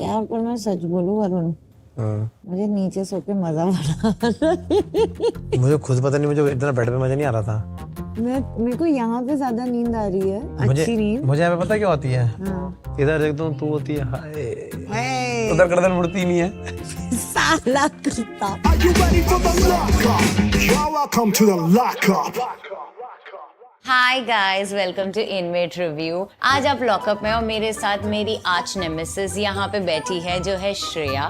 यार पर मैं सच बोलूं वरुण, मुझे नीचे सो के मजा बड़ा मुझे खुद पता नहीं, मुझे इतना बेड पे मजा नहीं आ रहा था। मेरे को यहाँ पे ज्यादा नींद आ रही है, अच्छी नींद। मुझे यहाँ पे पता क्या होती है, हाँ। इधर देखता हूँ तू होती है, हाय उधर गर्दन मुड़ती नहीं है। साला कुत्ता। Are you ready for the lockup? Y'all welcome to the lockup. Hi guys, welcome to inmate review. आज आप लॉकअप में और मेरे साथ मेरी आर्च नेमेसिस यहाँ पे बैठी है जो है श्रेया।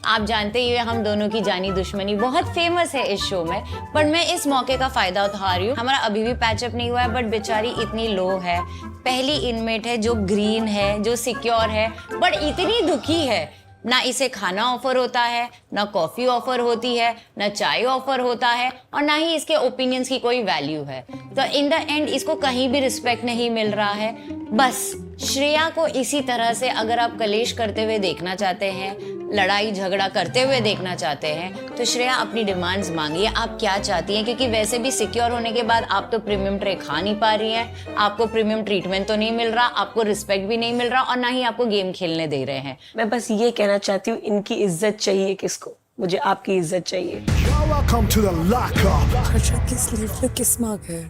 आप जानते ही हैं हम दोनों की जानी दुश्मनी बहुत फेमस है इस शो में, पर मैं इस मौके का फायदा उठा रही हूँ। हमारा अभी भी पैचअप नहीं हुआ है, बट बेचारी इतनी लो है, पहली इनमेट है जो ग्रीन है, जो सिक्योर है, बट इतनी दुखी है। ना इसे खाना ऑफर होता है, ना कॉफी ऑफर होती है, ना चाय ऑफर होता है, और ना ही इसके ओपिनियंस की कोई वैल्यू है। तो इन द एंड इसको कहीं भी रिस्पेक्ट नहीं मिल रहा है। बस श्रेया को इसी तरह से अगर आप कलेश करते हुए देखना चाहते हैं, लड़ाई झगड़ा करते हुए देखना चाहते हैं, तो श्रेया अपनी डिमांड्स मांगिए। आप क्या चाहती हैं, क्योंकि वैसे भी सिक्योर होने के बाद आप तो प्रीमियम ट्रे खा नहीं पा रही हैं, आपको प्रीमियम ट्रीटमेंट तो नहीं मिल रहा, आपको रिस्पेक्ट भी नहीं मिल रहा, और ना ही आपको गेम खेलने दे रहे हैं। मैं बस ये कहना चाहती हूँ, इनकी इज्जत चाहिए किसको? मुझे आपकी इज्जत चाहिए। Y'all welcome to the lockup. Harshad की स्लीव पे किस मार्क है?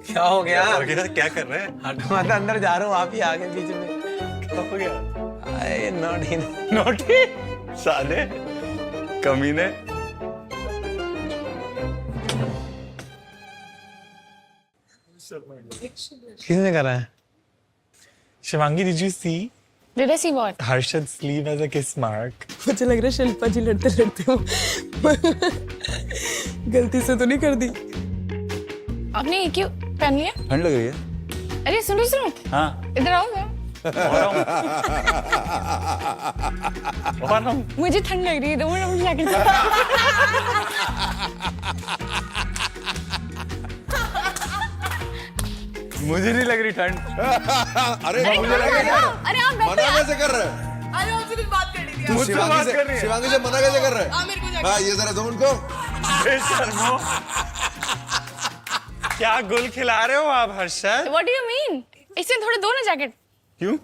क्या हो गया? क्या कर रहे हैं? हटो मत, अंदर जा रहा हूँ, आप ही आगे बीच में। क्या हो गया? अरे नॉटी नोटी साले कमीने। किसने करा है? Shivangi, did you see Did I see what? Harshad's sleeve as a kiss mark? मुझे लग रहा है शिल्पा जी लड़ते लड़ते हो गलती से तो नहीं कर दी? आपने ये क्यों पहन लिया? ठंड लग रही है? अरे सुनो हाँ। इधर आओ ना। और हम मुझे ठंड लग रही है, तो मुझे जैकेट। मुझे नहीं लग रही ठंड। अरे मुझे लगा यार, अरे आप बैठो मना यार। कैसे कर रहे हैं? अरे आपसे कुछ बात करनी थी। तू मुझसे बात कर रही है। शिवांगी से मना कैसे कर रहे हैं? मेरे को जाके- हाँ, ये जरा दो उनको। शर्मो, क्या गुल खिला रहे हो आप Harshad? What do you mean? इससे थोड़े दो ना जैकेट। क्यों?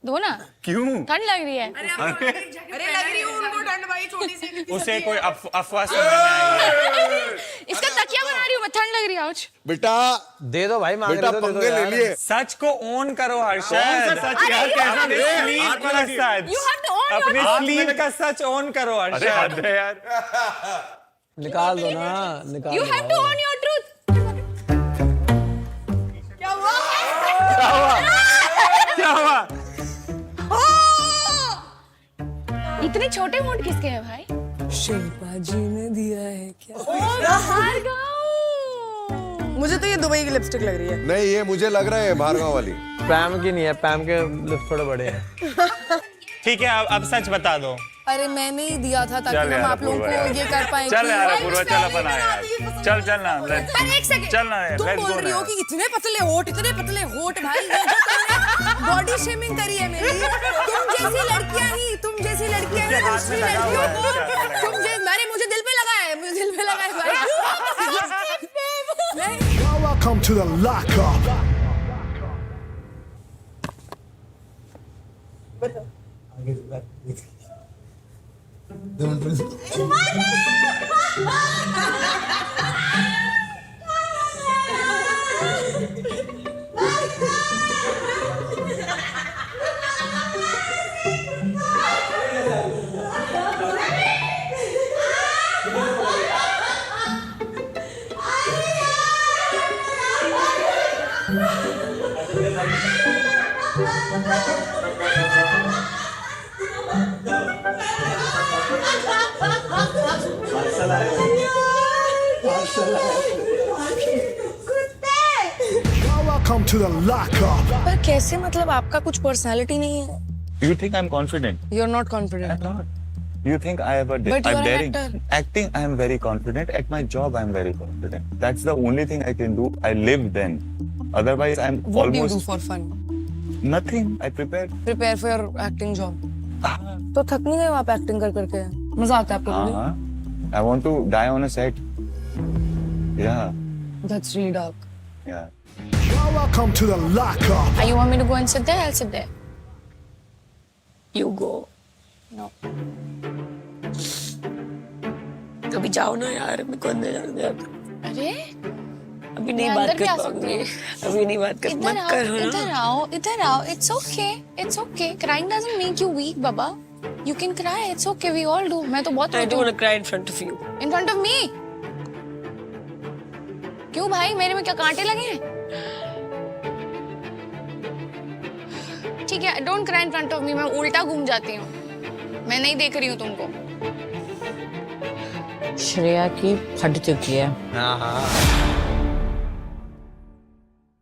दो ना, क्यों? ठंड लग रही है। अरे लग रही है उनको ठंड भाई, छोटी सी। उसे कोई अफवाह सुनाने आई है। इसका तकिया बना रही हूँ मैं, ठंड लग रही है। आउच। बेटा दे दो भाई, मांग बेटा रहे तो दे दो पंगे ले यार। लिए। सच को ओन करो हर्षद। सच क्या कहना? स्लीव का सच। You have to own your अपनी truth. स्लीव का सच ओन करो हर्षद। यार निकाल दो ना, निकाल You दो। have to own your truth. क्या हुआ? इतने छोटे मोट किसके हैं भाई? शिल्पा जी ने दिया है क्या? मुझे तो ये दुबई की लिपस्टिक लग रही है। नहीं, ये मुझे लग रहा है भार्गव वाली। पैम की नहीं है, पैम के लिप्स थोड़े बड़े हैं। ठीक है, अब सच बता दो। अरे मैंने ही दिया था ताकि चल हम यार आप लोगों अपूर्वा, को ये कर पाए। चल यार अपूर्वा, चल अपन आए यार। चल ना, एक सेकंड, चल ना, तुम let's बोल go रही ना हो कि इतने पतले होठ भाई, ये जो तुमने बॉडी शेमिंग करी है मेरी। तुम जैसी लड़कियां ही दूसरी लड़कियों को मुझे दिल पे लगा है, भाई। Y'all welcome to the lockup. Y'all welcome to the lockup. पर कैसे, मतलब आपका कुछ पर्सनालिटी नहीं है? You think I'm confident? You are not confident. I'm not. You think I have But you I'm are an daring? actor. Acting, I am very confident. At my job, I am very confident. That's the only thing I can do. I live then. Otherwise, I'm What do you do almost for fun? nothing. I prepare. Prepare for your acting job. तो थक नहीं गए हो आप acting कर करके? मजा आता है आपको? हाँ. I want to die on a set. Yeah. That's really dark. Yeah. You're welcome to the lockup. You want me to go and sit there? I'll sit there. You go. No. कभी जाओ ना यार, मेरे को अंदर जाने दे। अरे अभी नहीं मैं बात अंदर भी कर आ सकती पाऊंगी। हूँ। अभी नहीं बात कर, मत करो ना। इधर आओ। It's okay. It's okay. Crying doesn't make you weak, Baba. You can cry. It's okay. We all do. मैं तो बहुत I रोती don't हूँ। want to cry in front of you. In front of me? क्यों भाई, मेरे में क्या कांटे लगे हैं? ठीक है, don't cry in front of me. मैं उल्टा घूम जाती हूँ। मैं नहीं देख रही हूँ तुमको। श्रेया की फट चुकी है। हाँ हाँ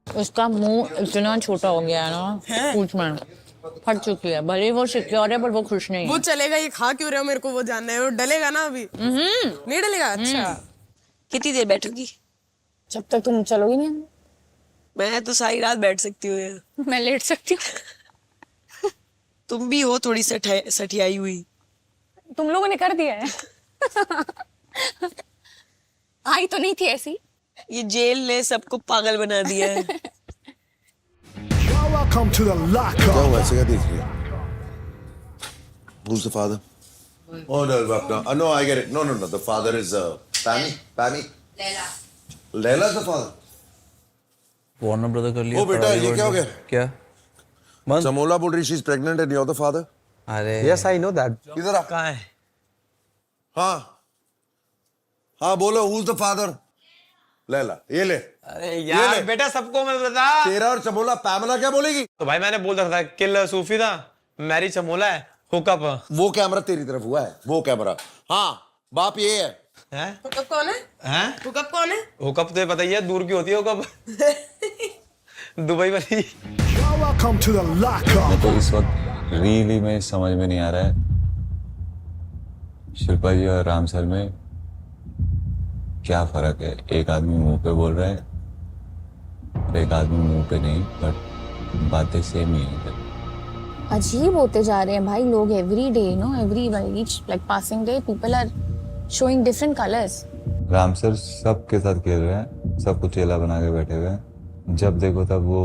उसका मुंह इतना छोटा हो गया है ना, पूछ में फट चुकी है। भले वो सिक्योर है पर वो खुश नहीं वो है। चलेगा, ये खा क्यों रहे हो, मेरे को वो जानना है। वो डलेगा ना अभी? नहीं डलेगा? अच्छा। कितनी देर बैठोगी? जब तक तुम चलोगी नहीं। मैं तो सारी रात बैठ सकती हूँ यार। मैं लेट सकती हूँ। तुम भी हो थोड़ी सठियाई हुई। तुम लोगों ने कर दिया है। आई तो नहीं थी ऐसी। ये जेल ने सबको पागल बना दिया है। You're welcome to the क्या lockup. हुआ ऐसे क्या देख रही है? Who's the father? Oh no, no, I get it. No. The father is Pammy. Laila's the father. Warner brother कर लिया। ओ बेटा, ये क्या हो गया? क्या बंद? Samola बोल रही she's pregnant and you're the father. अरे Yes, I know that. इधर आ। कहाँ है? हाँ बोलो, who's the father? लैला, ये ले। अरे ये यार ले। बेटा सबको मैं बता। तेरा और चमोला पैमला क्या बोलेगी? तो भाई मैंने बोल रखा था किल सूफी था, मैरी चमोला है, हुकअप वो कैमरा तेरी तरफ हुआ है, वो कैमरा। हाँ, बाप ये है। है। हुकअप कौन है? हैं? हुकअप कौन है? हुकअप तो पता ही है, दूर की होती है हुकअप। दुबई वाली। You're welcome to the lockup. तो इस वक्त रियली में समझ में नहीं आ रहा है शिल्पा जी और राम सर में क्या फर्क है। एक आदमी मुंह पे बोल रहा है और एक आदमी मुंह पे नहीं, बट बातें सेम ही है। अजीब होते जा रहे हैं भाई लोग। Every day every each like passing day people are showing different colours. Ram sir सबके साथ खेल रहे हैं, सबको चेला बना के बैठे हुए हैं। जब देखो तब वो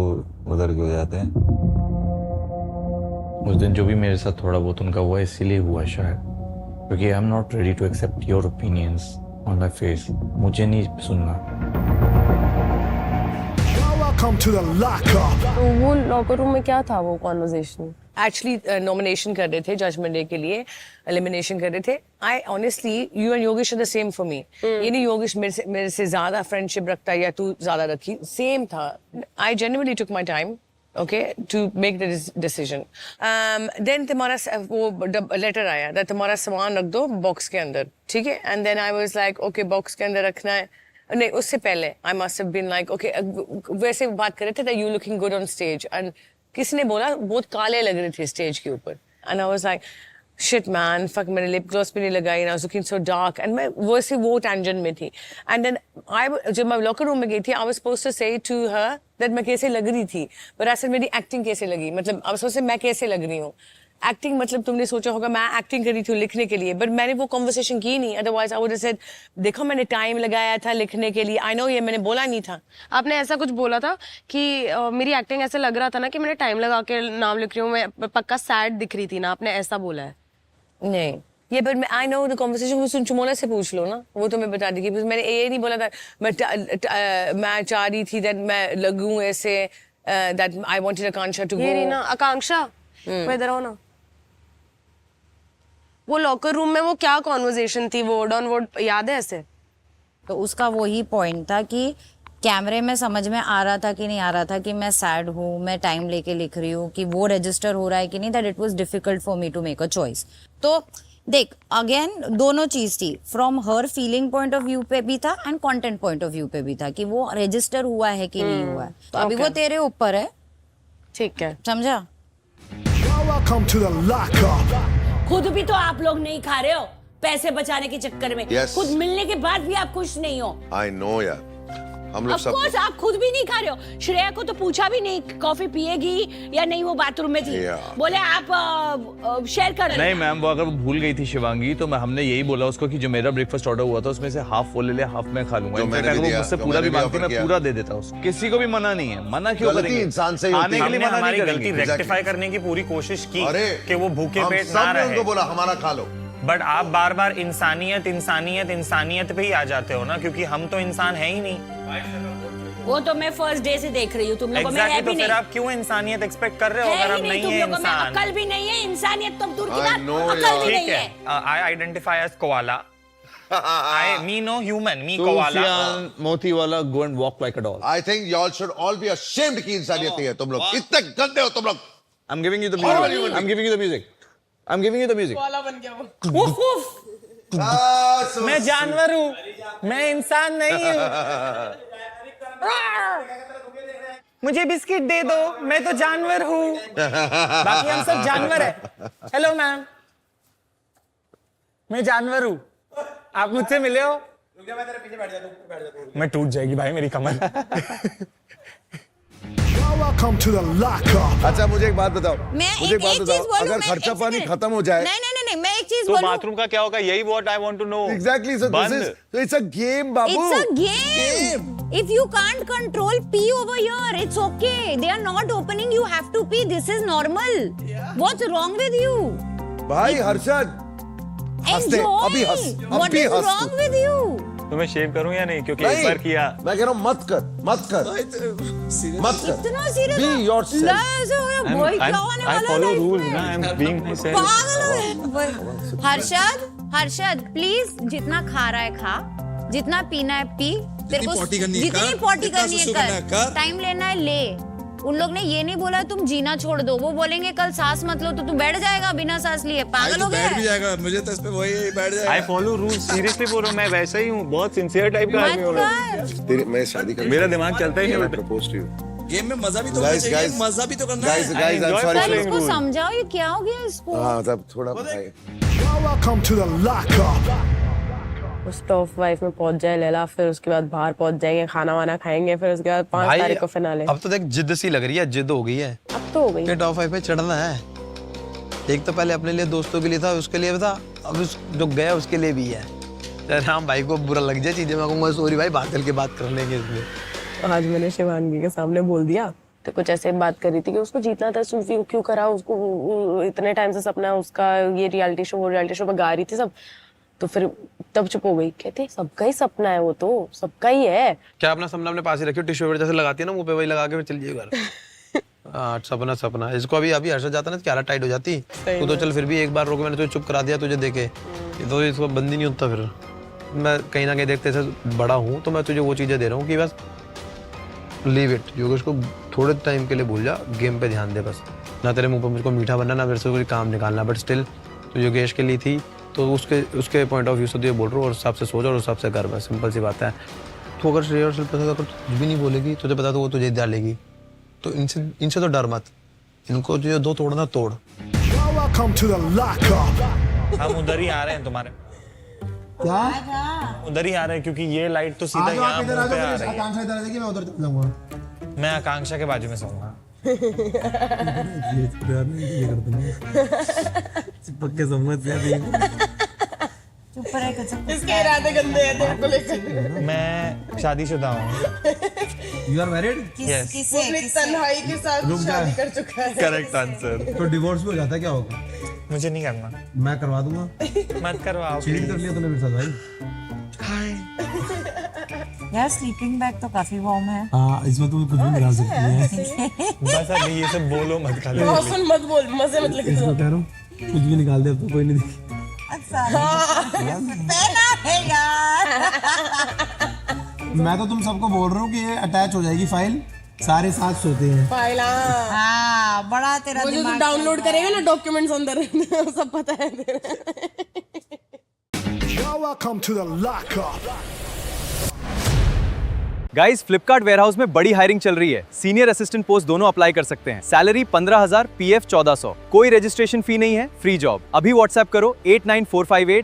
उधर के हो जाते हैं। उस दिन जो भी मेरे साथ थोड़ा बहुत उनका हुआ इसीलिए हुआ शायद, क्योंकि I am not ready to accept your opinions on my face. मुझे नहीं सुनना। You're welcome to the lockup. तो वो लॉकर रूम में क्या था वो कॉन्वर्सेशन? एक्चुअली नॉमिनेशन कर रहे थे जजमेंट डे के लिए, एलिमिनेशन कर रहे थे। I honestly you and Yogesh are the same for me. ये नहीं योगेश मेरे से ज्यादा फ्रेंडशिप रखता है या तू ज्यादा रखी, सेम था। I genuinely took my time okay to make the decision. Then तुम्हारा वो लेटर आया that तुम्हारा सामान रख दो बॉक्स के अंदर, ठीक है? And then I was like okay box के अंदर रखना है। नहीं, उससे पहले I must have been like okay वैसे बात कर रहे थे that you looking good on stage and किसने बोला बहुत काले लग रहे थे स्टेज के ऊपर। And I was like shit man, fuck, मैंने लिप ग्लॉस भी नहीं लगाई and I was looking so dark and मैं वैसे वो टेंशन में थी। And then जब मैं लॉकर रूम में गई थी I was supposed to say to her that मैं कैसे लग रही थी, but ऐसे मेरी एक्टिंग कैसे लगी, मतलब I was supposed to say मैं कैसे लग रही हूँ। एक्टिंग मतलब तुमने सोचा होगा मैं एक्टिंग कर रही थी लिखने के लिए, बट मैंने वो कॉन्वर्सेशन की नहीं। Otherwise I would have said देखो मैंने टाइम लगाया था लिखने के लिए, आई नो ये मैंने बोला नहीं था। आपने ऐसा कुछ बोला था कि मेरी एक्टिंग ऐसे लग रहा था ना कि मैंने टाइम लगा के नाम लिख रही हूँ, मैं पक्का सैड दिख रही थी ना, आपने ऐसा बोला है? नहीं, ये पर आई नो द कॉन्वर्सेशन चुमोला से पूछ लो ना, वो तो मैं बता देगी। मैंने ये नहीं बोला था मैं चाह रही थी दैट मैं लगूं ऐसे, that I wanted Akanksha to go. ये ना आकांक्षा मैं इधर आओ ना। वो लॉकर रूम में वो क्या कॉन्वर्सेशन थी, वर्ड ऑन वर्ड याद है ऐसे? तो उसका वही पॉइंट था कि कैमरे में समझ में आ रहा था कि नहीं आ रहा था कि मैं सैड हूँ, मैं टाइम लेके लिख रही हूँ, कि वो रजिस्टर हो रहा है कि नहीं, that it was difficult for me to make a choice. तो देख अगेन दोनों चीज थी, from her feeling point of view पे भी था and content point of view पे भी था कि वो रजिस्टर हुआ है कि नहीं हुआ है। तो अभी वो तेरे ऊपर है, ठीक है, समझा? Welcome to the lockup. खुद भी तो आप लोग नहीं खा रहे हो पैसे बचाने के चक्कर में। Yes. खुद मिलने के बाद भी आप खुश नहीं हो। I know यार, हम लोग Of सब course, आप खुद भी नहीं खा रहे हो। श्रेया को तो पूछा भी नहीं कॉफी पिएगी या नहीं, वो बाथरूम में थी। बोले आप शेयर कर रहे नहीं मैम, वो अगर वो भूल गई थी शिवांगी तो हमने यही बोला उसको कि जो मेरा ब्रेकफास्ट ऑर्डर हुआ था उसमें से हाफ वो ले ले, हाफ मैं खा लूंगा। मैंने भी दिया, मुझसे जो पूरा मैंने भी भी मांगती offer मैं किया। पूरा दे देता उसको। किसी को भी मना नहीं है, मना क्यों गलती करेंगे? इंसान से ही होती आने के है। लिए मना हमारी नहीं गलती करेंगे। रेक्टिफाई करने की पूरी कोशिश की अरे कि वो भूखे हम पेट सब ना ने रहे, उनको बोला हमारा खा लो। बट आप बार बार इंसानियत इंसानियत इंसानियत पे ही आ जाते हो ना, क्योंकि हम तो इंसान है ही नहीं। वो तो मैं फर्स्ट डे से देख रही हूँ तुम लोगों में है एग्जैक्टली, भी तो नहीं। फिर आप क्यों इंसानियत एक्सपेक्ट कर रहे हो है अगर ही आप नहीं नहीं तुम है लोगों में, इंसान? अकल भी नहीं है, इंसानियत तो दूर की I बात, know अकल भी ठीक नहीं है, है। I identify as koala, I me no human, me koala. Sufiyan Motiwala, go and walk like a doll. I think you all should all be ashamed की इंसानियत नहीं है तुम लोग। इतने गंदे हो तुम लोग। I'm giving you the Horrible music. human I'm giving you the music. I'm giving you the music. उफ, उफ, मैं जानवर हूँ, मैं इंसान नहीं हूँ। मुझे बिस्किट दे दो, मैं तो जानवर हूँ। बाकी हम सब जानवर है। हेलो मैम, मैं जानवर हूँ, आप मुझसे मिले हो? मैं टूट जाएगी भाई मेरी कमर। Welcome to the lockup. अच्छा मुझे एक बात बताओ, मैं मुझे एक बात चीज बताओ, बोलूं, अगर मैं खर्चा एक पानी सेकंड। खत्म हो जाए, नहीं, मैं एक चीज तो बोलूं। बाथरूम का क्या होगा? यही what I want to know. exactly, so this is, so it's a game, Babu. It's a game. If you can't control pee over here, it's okay. They are not opening. You have to pee. This is normal. What's wrong with you? भाई हर्षद, हंसते, Enjoy. अभी हंस, What अभी is हंस wrong तू। with you? तो मैं शेव करूं या नहीं? क्योंकि नहीं, एक बार किया। मैं कह रहा हूँ मत कर, मत कर, मत कर। इतना सीरियस? Be yourself. वही क्या होने I वाला follow है rules इसमें? ना, I'm being myself. पागल है। हर्षद प्लीज जितना खा रहा है खा, जितना पीना है पी, तेरे को जितनी पॉटी करनी है कर, टाइम लेना है ले। उन लोग ने ये नहीं बोला तुम जीना छोड़ दो, वो बोलेंगे कल सांस मत लो तो तू बैठ जाएगा बिना सांस लिए। पागल हो गया है? जाएगा, मुझे तो इस पे वही बैठ जाएगा। I follow rules. सीरियसली बोल रहा हूँ, मैं वैसा ही हूँ, बहुत सिंसियर टाइप का आदमी हूँ। मत कर। तेरे मैं शादी कर, मेरा दिमाग चलता ही नहीं। Propose to you. गेम में मजा भी तो Guys, होना चाहिए, guys, मजा भी तो करना guys, है। guys, I'm enjoy sorry. Sir following इसको rules. समझाओ ये क्या हो गया इसको। हाँ तब थोड़ा भाई। Welcome to the lockup. उस टॉप 5 में पहुंच जाए लैला, फिर उसके बाद बाहर पहुंच जाएंगे, खाना वाना खाएंगे, फिर उसके बाद 5 तारीख को फिनाले। अब तो देख जिद सी लग रही है, जिद हो गई है अब तो हो गई। कि टॉप 5 पे चढ़ना है। एक तो पहले अपने लिए दोस्तों के लिए था, उसके लिए भी था, अब उस जो गया उसके लिए भी है। राम भाई को बुरा लग जाए चीजें, मैं कहूँगा सॉरी भाई, बात चल के बात कर लेंगे इसमें। आज मैंने शिवांगी के सामने बोल दिया, तो कुछ ऐसे बात करी थी कि उसको जीतना था, सूफी क्यों करा उसको, इतने टाइम से सपना है उसका, ये रियलिटी शो वो रियलिटी शो में गा रही थी सब, तो फिर तब चुप हो गई। कहते सबका ही सपना है, वो तो सबका ही है। क्या अपना सपना अपने पास ही रखियो, टिश्यू पेपर जैसे लगाती है ना मुंह पे, वही लगा के फिर चलिए घर। हाँ सपना सपना, इसको अभी हर्षद जाता ना तो क्या टाइट हो जाती। तू तो चल फिर भी एक बार रोके, मैंने तुझे चुप करा दिया तुझे देखे, तो इसको बंद ही नहीं होता। फिर मैं कहीं ना कहीं देखते से बड़ा हूँ, तो मैं तुझे वो चीजें दे रहा हूँ कि बस लीव इट, योगेश को थोड़े टाइम के लिए भूल जा, गेम पे ध्यान दे बस। ना तेरे मुंह पर मुझको मीठा बनना, ना मेरे से कोई काम निकालना, बट स्टिल तो योगेश के लिए थी, तो उसके पॉइंट ऑफ व्यू से तो ये बोल रहा हूँ, और हिसाब से सोच और उस हिसाब से कर, बस सिंपल सी बात है। तो अगर श्रेया और शिल्पा से अगर कुछ भी नहीं बोलेगी, तुझे पता तो वो तुझे डालेगी, तो इनसे तो डर मत, इनको जो दो तोड़ना तोड़। Welcome to the lockup. हम उधर ही आ रहे हैं तुम्हारे, क्या? उधर ही आ रहे हैं, क्योंकि ये लाइट तो सीधा यहाँ मुंह पे आ रही है। मैं उधर चला जाऊंगा। मैं आकांक्षा के बाजू में सोऊंगा। पक्के समझ से इसके इरादे गंदे हैं तेरे को लेकर। मैं शादीशुदा हूँ। You are married? यस, तन्हाई के साथ शादी कर चुका है। Correct answer. तो डिवोर्स भी हो जाता है, क्या होगा? मुझे नहीं करना, मैं करवा दूंगा। मत करवाओ। चीट कर लिया तूने मेरे साथ भाई। यार स्लीपिंग बैग तो काफी वार्म है। हाँ, इसमें तू कुछ भी निकाल सकती है। बस अभी ये सब बोलो मत खाली। मत बोल, मजे मत लगे। इसको कह रहा हूँ कुछ भी निकाल दे, अब तो कोई नहीं दिखे। मैं तो तुम सबको बोल रहा हूँ कि ये अटैच हो जाएगी फाइल, सारे साथ सोते हैं। फाइल हाँ बड़ा तेरा वो जो दिमाग डाउनलोड करेगा ना डॉक्यूमेंट्स अंदर सब पता है तेरा। Welcome to the lockup. Guys, Flipkart warehouse में बड़ी हायरिंग चल रही है। सीनियर असिस्टेंट पोस्ट दोनों अप्लाई कर सकते हैं। Salary 15,000, PF 1400। कोई रजिस्ट्रेशन फी नहीं है, फ्री जॉब। अभी व्हाट्सएप करो 89458